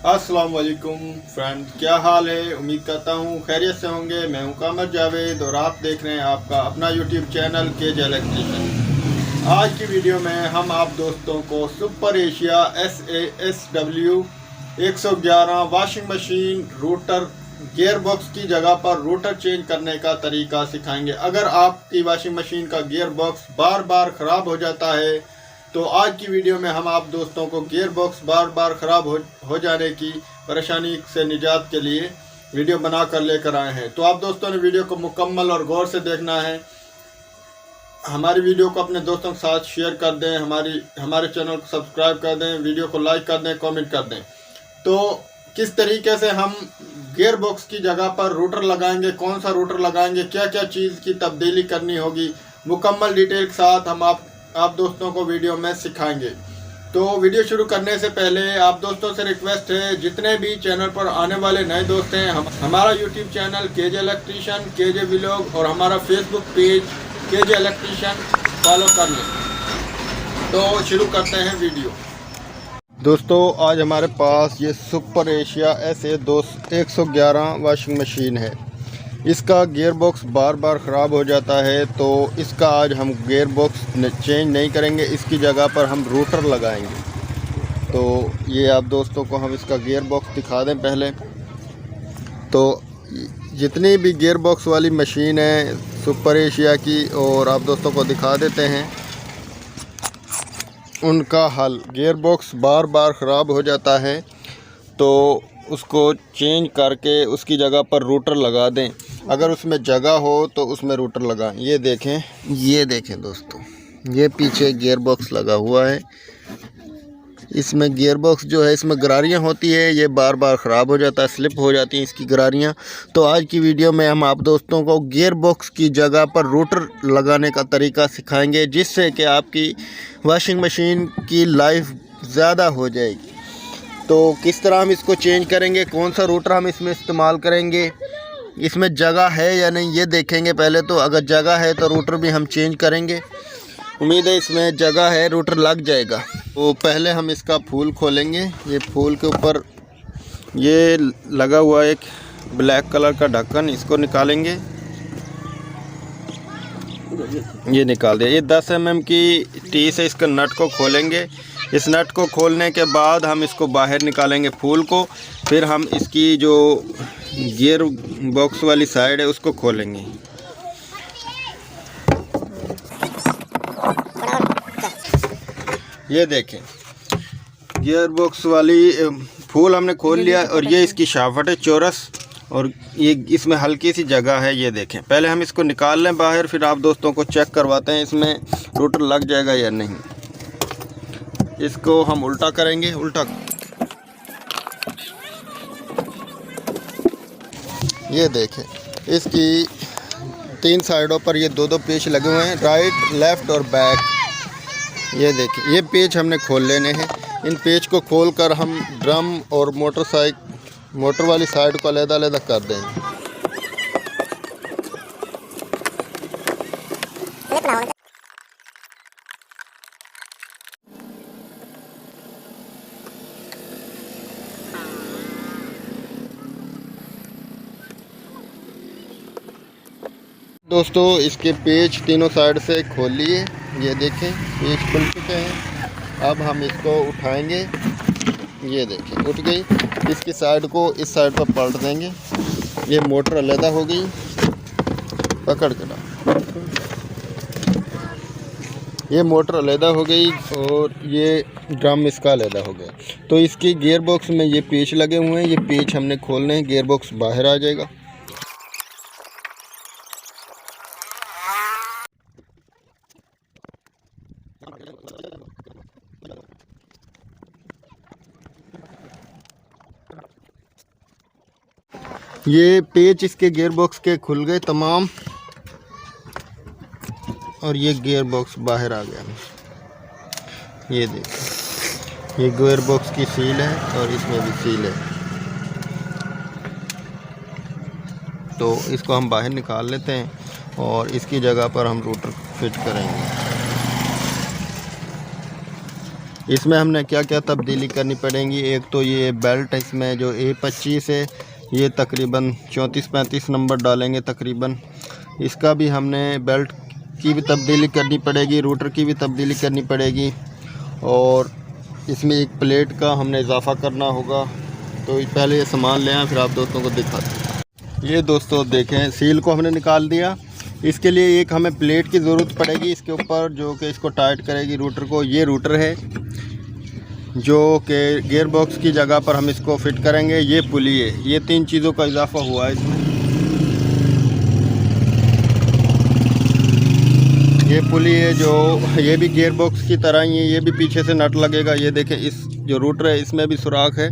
अस्सलाम वालेकुम फ्रेंड, क्या हाल है। उम्मीद करता हूँ खैरियत से होंगे। मैं हूँ कामर जावेद और आप देख रहे हैं आपका अपना यूट्यूब चैनल केजे इलेक्ट्रिशियन। आज की वीडियो में हम आप दोस्तों को super Asia SASW 111 washing machine rotor gear box की जगह पर रोटर चेंज करने का तरीका सिखाएंगे। अगर आपकी वॉशिंग मशीन का गियर बॉक्स बार बार ख़राब हो जाता है तो आज की वीडियो में हम आप दोस्तों को गियर बॉक्स बार बार ख़राब हो जाने की परेशानी से निजात के लिए वीडियो बना कर लेकर आए हैं। तो आप दोस्तों ने वीडियो को मुकम्मल और गौर से देखना है। हमारी वीडियो को अपने दोस्तों के साथ शेयर कर दें, हमारे चैनल को सब्सक्राइब कर दें, वीडियो को लाइक कर दें, कमेंट कर दें। तो किस तरीके से हम गियर बॉक्स की जगह पर रोटर लगाएंगे, कौन सा रोटर लगाएंगे, क्या क्या चीज़ की तब्दीली करनी होगी, मुकम्मल डिटेल के साथ हम आप दोस्तों को वीडियो में सिखाएंगे। तो वीडियो शुरू करने से पहले आप दोस्तों से रिक्वेस्ट है, जितने भी चैनल पर आने वाले नए दोस्त हैं, हमारा YouTube channel KJ electrician, KJ vlog और हमारा Facebook page KJ electrician follow कर लें। तो शुरू करते हैं वीडियो। दोस्तों, आज हमारे पास ये super Asia SA111 washing machine है। इसका गियर बॉक्स बार बार ख़राब हो जाता है, तो इसका आज हम गियर बॉक्स चेंज नहीं करेंगे, इसकी जगह पर हम रोटर लगाएंगे। तो ये आप दोस्तों को हम इसका गियर बॉक्स दिखा दें पहले। तो जितनी भी गियर बॉक्स वाली मशीन है सुपर एशिया की, और आप दोस्तों को दिखा देते हैं उनका हल। गियर बॉक्स बार बार ख़राब हो जाता है तो उसको चेंज करके उसकी जगह पर रोटर लगा दें। अगर उसमें जगह हो तो उसमें रोटर लगाएं। ये देखें दोस्तों, ये पीछे गियर बॉक्स लगा हुआ है। इसमें गियर बॉक्स जो है, इसमें गरारियाँ होती है, ये बार बार ख़राब हो जाता है, स्लिप हो जाती हैं इसकी गरारियाँ। तो आज की वीडियो में हम आप दोस्तों को गियर बॉक्स की जगह पर रोटर लगाने का तरीका सिखाएंगे, जिससे कि आपकी वॉशिंग मशीन की लाइफ ज़्यादा हो जाएगी। तो किस तरह हम इसको चेंज करेंगे, कौन सा रोटर हम इसमें इस्तेमाल करेंगे, इसमें जगह है या नहीं, ये देखेंगे पहले। तो अगर जगह है तो रोटर भी हम चेंज करेंगे। उम्मीद है इसमें जगह है, रोटर लग जाएगा। तो पहले हम इसका फूल खोलेंगे। ये फूल के ऊपर ये लगा हुआ एक ब्लैक कलर का ढक्कन, इसको निकालेंगे। ये निकाल दिया। ये 10 mm की टी से इसका नट को खोलेंगे। इस नट को खोलने के बाद हम इसको बाहर निकालेंगे फूल को। फिर हम इसकी जो गियर बॉक्स वाली साइड है उसको खोलेंगे। ये देखें, गियर बॉक्स वाली फूल हमने खोल लिया और ये इसकी शाफ्ट है चौरस, और ये इसमें हल्की सी जगह है। ये देखें, पहले हम इसको निकाल लें बाहर, फिर आप दोस्तों को चेक करवाते हैं इसमें रोटर लग जाएगा या नहीं। इसको हम उल्टा करेंगे। ये देखें, इसकी 3 साइडों पर ये 2-2 पेच लगे हुए हैं, राइट, लेफ़्ट और बैक। ये देखिए, ये पेच हमने खोल लेने हैं। इन पेच को खोलकर हम ड्रम और मोटर वाली साइड को अलग-अलग कर देंगे। दोस्तों, इसके पेच तीनों साइड से खोल लिए। ये देखें, पेच खुल चुके हैं। अब हम इसको उठाएंगे। ये देखें, उठ गई। इसकी साइड को इस साइड पर पलट देंगे। ये मोटर अलग हो गई, पकड़ के ना, ये मोटर अलग हो गई और ये ड्रम इसका अलग हो गया। तो इसकी गियर बॉक्स में ये पेच लगे हुए हैं, ये पेच हमने खोलने हैं, गियर बॉक्स बाहर आ जाएगा। ये पेच इसके गियर बॉक्स के खुल गए तमाम, और ये गियर बॉक्स बाहर आ गया। ये देखिए, ये गियर बॉक्स की सील है और इसमें भी सील है। तो इसको हम बाहर निकाल लेते हैं और इसकी जगह पर हम रोटर फिट करेंगे। इसमें हमने क्या क्या तब्दीली करनी पड़ेगी। एक तो ये बेल्ट है, इसमें जो A25 है ये तकरीबन 34-35 नंबर डालेंगे तकरीबन। इसका भी हमने बेल्ट की भी तब्दीली करनी पड़ेगी, रूटर की भी तब्दीली करनी पड़ेगी, और इसमें एक प्लेट का हमने इजाफ़ा करना होगा। तो पहले ये सामान ले आए, फिर आप दोस्तों को दिखाते हैं। ये दोस्तों देखें, सील को हमने निकाल दिया। इसके लिए एक हमें प्लेट की ज़रूरत पड़ेगी इसके ऊपर, जो कि इसको टाइट करेगी रूटर को। ये रूटर है जो कि गियर बॉक्स की जगह पर हम इसको फिट करेंगे। ये पुली है, ये 3 चीज़ों का इजाफा हुआ है इसमें। ये पुली है जो, ये भी गियर बॉक्स की तरह ही है, ये भी पीछे से नट लगेगा। ये देखें, इस जो रूटर है इसमें भी सुराख है,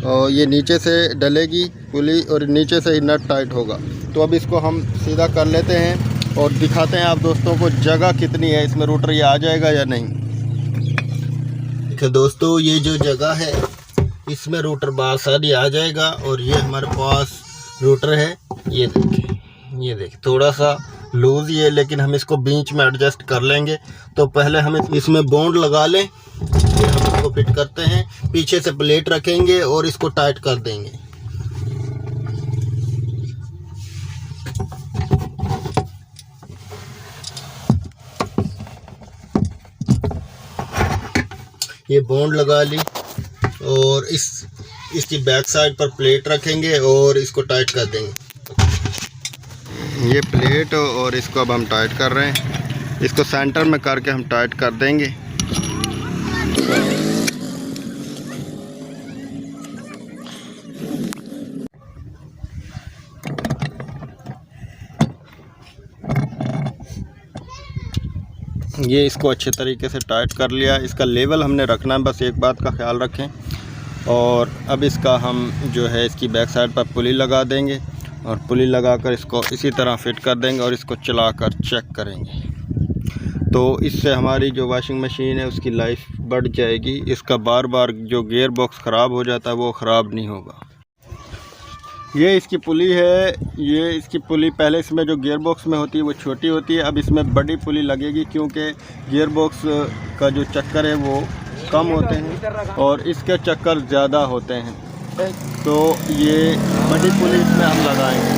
और ये नीचे से डलेगी पुली और नीचे से ही नट टाइट होगा। तो अब इसको हम सीधा कर लेते हैं और दिखाते हैं आप दोस्तों को जगह कितनी है इसमें, रूटर ये आ जाएगा या नहीं। देखिए दोस्तों, ये जो जगह है इसमें रूटर बासानी आ जाएगा। और ये हमारे पास रूटर है, ये देखिए थोड़ा सा लूज़ ही है, लेकिन हम इसको बीच में एडजस्ट कर लेंगे। तो पहले हम इसमें बॉन्ड लगा लें, फिर हम इसको फिट करते हैं। पीछे से प्लेट रखेंगे और इसको टाइट कर देंगे। ये बॉन्ड लगा ली और इसकी बैक साइड पर प्लेट रखेंगे और इसको टाइट कर देंगे। ये प्लेट, और इसको अब हम टाइट कर रहे हैं। इसको सेंटर में करके हम टाइट कर देंगे। ये इसको अच्छे तरीके से टाइट कर लिया। इसका लेवल हमने रखना है, बस एक बात का ख्याल रखें। और अब इसका हम जो है इसकी बैक साइड पर पुली लगा देंगे और पुली लगाकर इसको इसी तरह फिट कर देंगे और इसको चलाकर चेक करेंगे। तो इससे हमारी जो वॉशिंग मशीन है उसकी लाइफ बढ़ जाएगी। इसका बार बार जो गियर बॉक्स ख़राब हो जाता है वो ख़राब नहीं होगा। ये इसकी पुली है, ये इसकी पुली पहले इसमें जो गियर बॉक्स में होती है वो छोटी होती है, अब इसमें बड़ी पुली लगेगी क्योंकि गियर बॉक्स का जो चक्कर है वो कम होते हैं और इसके चक्कर ज़्यादा होते हैं। तो ये बड़ी पुली इसमें हम लगाएंगे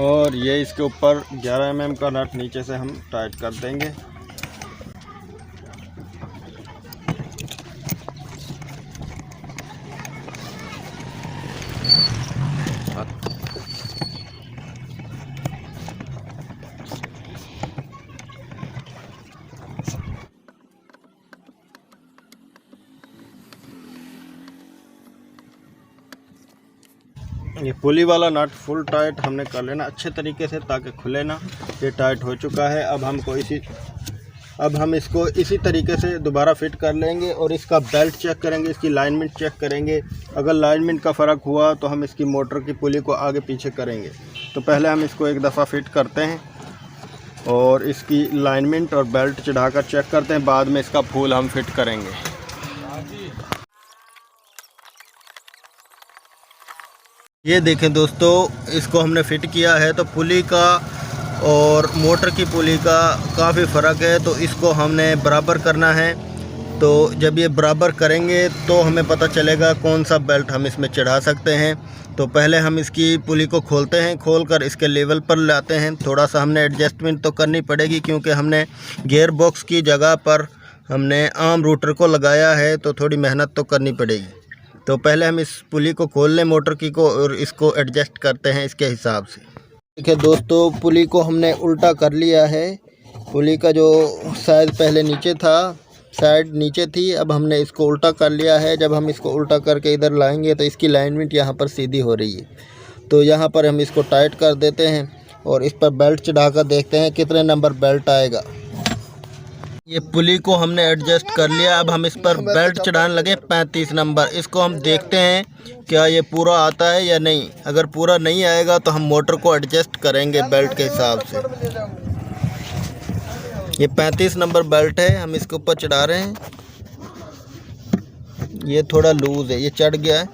और ये इसके ऊपर 11 mm का नट नीचे से हम टाइट कर देंगे। ये पुली वाला नट फुल टाइट हमने कर लेना अच्छे तरीके से ताकि खुले ना। ये टाइट हो चुका है। अब हम इसको इसी तरीके से दोबारा फिट कर लेंगे और इसका बेल्ट चेक करेंगे, इसकी लाइनमेंट चेक करेंगे। अगर लाइनमेंट का फ़र्क हुआ तो हम इसकी मोटर की पुली को आगे पीछे करेंगे। तो पहले हम इसको एक दफ़ा फिट करते हैं और इसकी लाइनमेंट और बेल्ट चढ़ाकर चेक करते हैं, बाद में इसका फूल हम फिट करेंगे। ये देखें दोस्तों, इसको हमने फ़िट किया है तो पुली का और मोटर की पुली का काफ़ी फ़र्क है, तो इसको हमने बराबर करना है। तो जब ये बराबर करेंगे तो हमें पता चलेगा कौन सा बेल्ट हम इसमें चढ़ा सकते हैं। तो पहले हम इसकी पुली को खोलते हैं, खोलकर इसके लेवल पर लाते हैं। थोड़ा सा हमने एडजस्टमेंट तो करनी पड़ेगी क्योंकि हमने गियर बॉक्स की जगह पर हमने आम रूटर को लगाया है, तो थोड़ी मेहनत तो करनी पड़ेगी। तो पहले हम इस पुली को खोल लें मोटर की को और इसको एडजस्ट करते हैं इसके हिसाब से। देखिए दोस्तों, पुली को हमने उल्टा कर लिया है। पुली का जो साइज़ पहले नीचे था, साइड नीचे थी, अब हमने इसको उल्टा कर लिया है। जब हम इसको उल्टा करके इधर लाएंगे तो इसकी लाइनमेंट यहाँ पर सीधी हो रही है। तो यहाँ पर हम इसको टाइट कर देते हैं और इस पर बेल्ट चढ़ाकर देखते हैं कितने नंबर बेल्ट आएगा। ये पुली को हमने एडजस्ट कर लिया। अब हम इस पर बेल्ट चढ़ाने लगे 35 नंबर। इसको हम देखते हैं क्या ये पूरा आता है या नहीं। अगर पूरा नहीं आएगा तो हम मोटर को एडजस्ट करेंगे बेल्ट के हिसाब से। ये 35 नंबर बेल्ट है, हम इसके ऊपर चढ़ा रहे हैं। ये थोड़ा लूज़ है, ये चढ़ गया है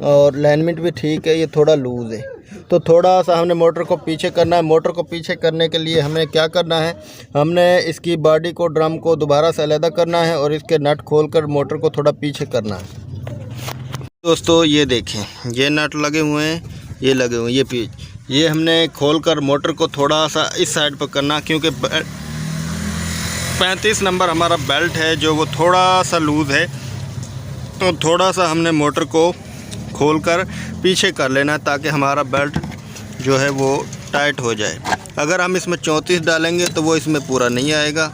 और लाइनमेंट भी ठीक है, ये थोड़ा लूज़ है। तो थोड़ा सा हमने मोटर को पीछे करना है। मोटर को पीछे करने के लिए हमें क्या करना है, हमने इसकी बॉडी को, ड्रम को दोबारा से अलग करना है और इसके नट खोलकर मोटर को थोड़ा पीछे करना है। दोस्तों ये देखें, ये नट लगे हुए हैं, ये लगे हुए हैं, ये पीछ, ये हमने खोलकर मोटर को थोड़ा सा इस साइड पर करना, क्योंकि 35 नंबर हमारा बेल्ट है जो वो थोड़ा सा लूज़ है, तो थोड़ा सा हमने मोटर को खोलकर पीछे कर लेना ताकि हमारा बेल्ट जो है वो टाइट हो जाए। अगर हम इसमें 34 डालेंगे तो वो इसमें पूरा नहीं आएगा।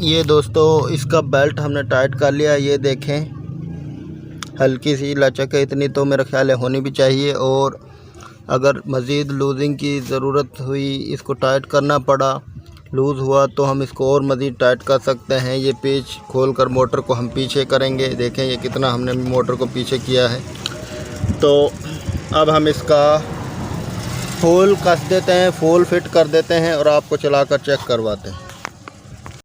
ये दोस्तों इसका बेल्ट हमने टाइट कर लिया। ये देखें, हल्की सी लचक है, इतनी तो मेरा ख्याल है होनी भी चाहिए, और अगर मज़ीद लूजिंग की ज़रूरत हुई, इसको टाइट करना पड़ा, लूज़ हुआ, तो हम इसको और मज़ीद टाइट कर सकते हैं। ये पेच खोलकर मोटर को हम पीछे करेंगे। देखें ये कितना हमने मोटर को पीछे किया है। तो अब हम इसका फुल कस देते हैं, फुल फिट कर देते हैं और आपको चलाकर चेक करवाते हैं।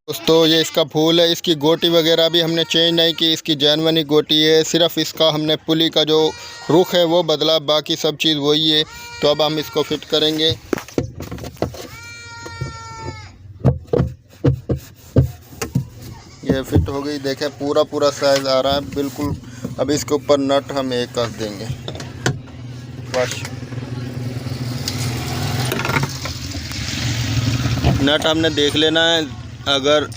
दोस्तों ये इसका फूल है, इसकी गोटी वगैरह भी हमने चेंज नहीं की, इसकी जैनवनी गोटी है, सिर्फ इसका हमने पुली का जो रुख है वो बदला, बाकी सब चीज़ वही है। तो अब हम इसको फिट करेंगे। ये फिट हो गई, देखें पूरा साइज़ आ रहा है बिल्कुल। अब इसके ऊपर नट हम एक कस देंगे बस। नट हमने देख लेना है, अगर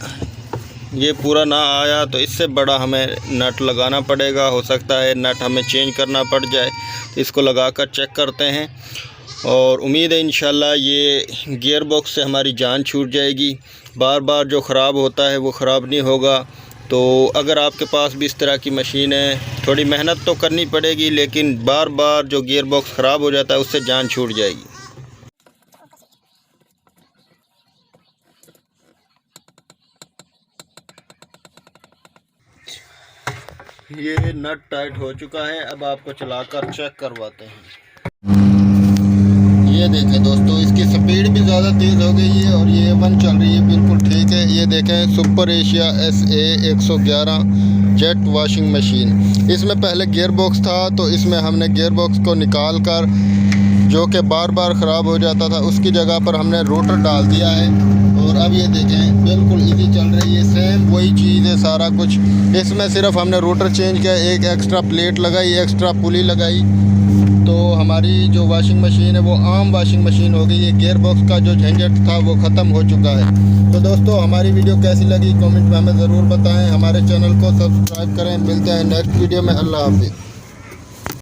ये पूरा ना आया तो इससे बड़ा हमें नट लगाना पड़ेगा। हो सकता है नट हमें चेंज करना पड़ जाए, तो इसको लगाकर चेक करते हैं और उम्मीद है इंशाल्लाह ये गियर बॉक्स से हमारी जान छूट जाएगी। बार बार जो ख़राब होता है वो ख़राब नहीं होगा। तो अगर आपके पास भी इस तरह की मशीन है, थोड़ी मेहनत तो करनी पड़ेगी, लेकिन बार बार जो गियर बॉक्स ख़राब हो जाता है उससे जान छूट जाएगी। ये नट टाइट हो चुका है, अब आपको चलाकर चेक करवाते हैं। ये देखें दोस्तों, इसकी स्पीड भी ज़्यादा तेज़ हो गई है और ये A1 चल रही है, बिल्कुल ठीक है। ये देखें super Asia SA 111 jet washing machine. इसमें पहले गियर बॉक्स था, तो इसमें हमने गियर बॉक्स को निकाल कर, जो कि बार बार ख़राब हो जाता था, उसकी जगह पर हमने रोटर डाल दिया है। और अब ये देखें बिल्कुल इजी चल रही है, सेम वही चीज़ है सारा कुछ। इसमें सिर्फ हमने रोटर चेंज किया, एक एक्स्ट्रा प्लेट लगाई, एक्स्ट्रा पुली लगाई, तो हमारी जो वॉशिंग मशीन है वो आम वॉशिंग मशीन हो गई है। गियर बॉक्स का जो झंझट था वो ख़त्म हो चुका है। तो दोस्तों हमारी वीडियो कैसी लगी कमेंट में हमें ज़रूर बताएं। हमारे चैनल को सब्सक्राइब करें। मिलते हैं नेक्स्ट वीडियो में। अल्लाह हाफिज़।